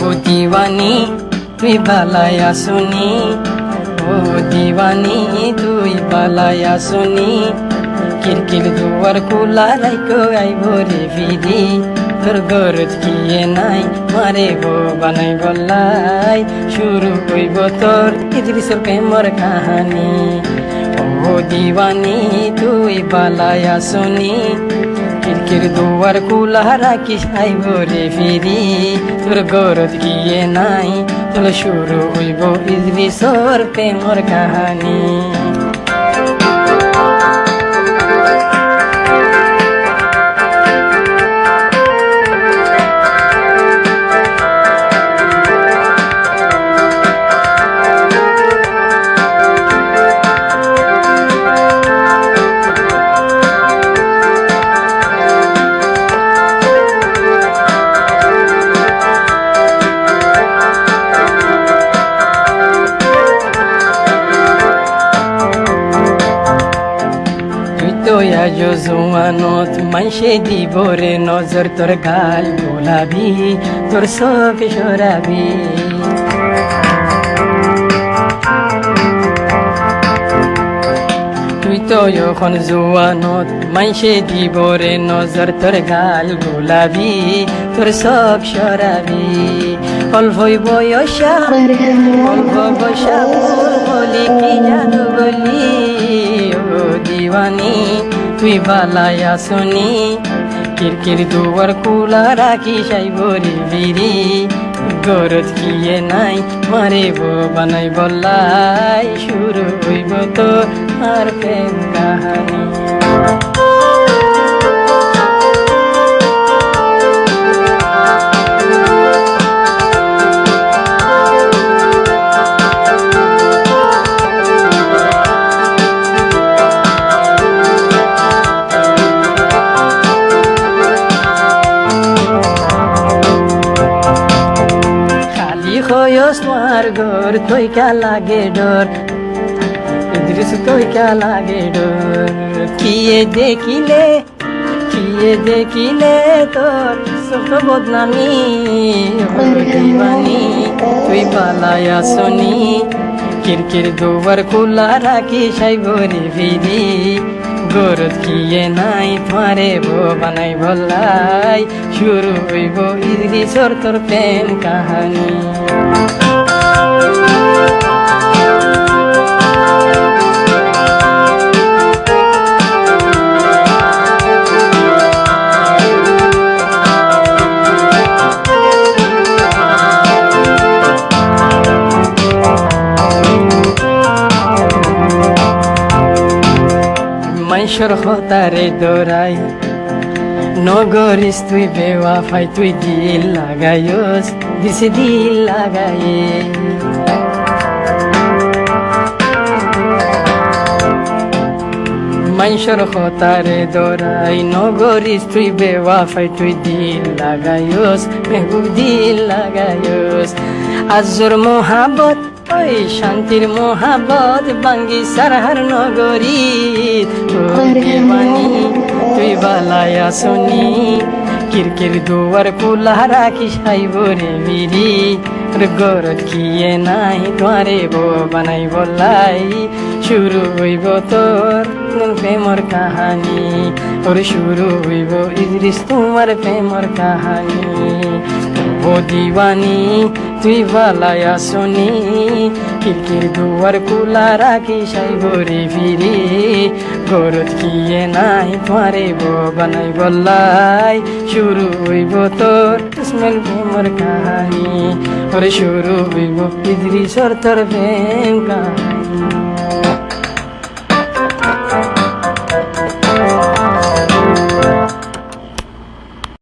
ও দিওয়ানি তুই বালায়া শুনি, ও দিওয়ানি তুই বালায়া শুনি, কিরকির দুয়ার খোলা রাইকো আইব রে ফিরি, তোর গরজ কিয়ে নাই মারে বো বানাই বললাই, শুরু হইব তোর ইদ্রিসের প্রেমর কাহানি। ও দিওয়ানি তুই বালায়া শুনি, কিরকির দুয়ার খোলা রাখিস আইব রে ফিরি, তোর গরজ কিয়ে নাই তোর শুরু হইব ইদ্রিসের প্রেমর কাহানি। আজো জোয়ানত মাইসে দিব রে নজর, তোর গাল গোলাবি তোর চোখ সরাবি, তুই তো এখন জোয়ানত মাইসে দিব রে নজর, তোর গাল গোলাবি তোর চোখ সরাবি, অল্পই বয়সা অল্প বয়সা বলি কি জাদু বলি, ও দিওয়ানি তুই বালায়া শুনি, কিরকির দুয়ার খোলা রাখি সাইব রে বিরি, গরজ কিয়ে নাই মারিব বানাই বললাই, শুরু হইব তোর আর প্রেম কাহানি। তোমার ঘর তুই কা লাগে ডর, ইদ্রিস তুই কা লাগে ডর, কিয়ে দেখিলে তোর সব বদনামি, দিওয়ানি তুই বালায়া শুনি, কিরকির দুয়ার খোলা রাখি সাইব রে ফিরি, গরজ কিয়ে নাই তোমারে বো বানাই বললাই, শুরু হইব ইদ্রিসর তোর প্রেম কাহানি। মাইশর হতারে দৌড়াই নগরিস তুই বেওয়াফাই, তুই দিল লাগাইস দিছে দিল লাগাই, মাইশর হতারে দৌড়াই নগরিস তুই বেওয়াফাই, তুই দিল লাগাইস মেহু দিল লাগাইস, আজর মোহাবত ওই শান্তির মোহাবত বাঙ্গি সারহার নগরী, দিওয়ানি তুই বালায়া শুনি, কিরকির দুয়ার খোলা রাখিস আইব রে বিরি, গরজ কিয়ে নাই তোমারে বো বানাই বললাই, শুরু হইব তোর প্রেমর কাহানি, ওর শুরু হইব ইদ্রিস তোমার প্রেমর কাহানি। ও দিওয়ানি তুই বালায়া শুনি, কিরকির দুয়ার খোলা রাখি সাইব রে ফিরি, গরজ কিয়ে নাই তোমারে বো বানাই বললাই, শুরু হইব তোর ইসমাইল প্রেমর কাহানি, ওরে শুরু হইব ইদ্রিসর তোর প্রেম কাহানি।